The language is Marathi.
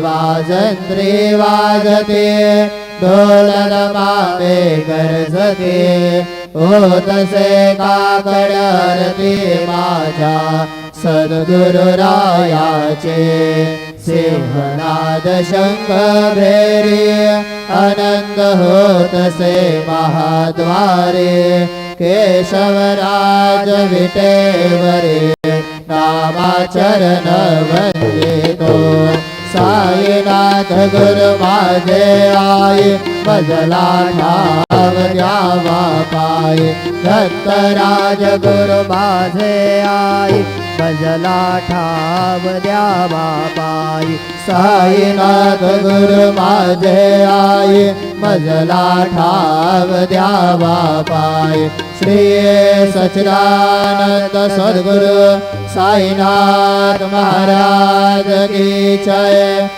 वाजंत्री वाजते ढोल मागे गरजते होतसे काकड आरती माझ्या सद्गुरुरायाचे सिंहनाद शंख भेरी आनंद होतसे महाद्वारे केशवराज विटेवरे नामाचरण वंदितो साईनाथ गुरु माझे आई मजला ठाव द्यावा पायी दत्तराज गुरु माझे आई मजला ठाव द्यावा पायी साईनाथ गुरु माझे आई मजला ठाव द्यावा पायी श्री सच्चिदानंद सद्गुरु साईनाथ महाराज की जय।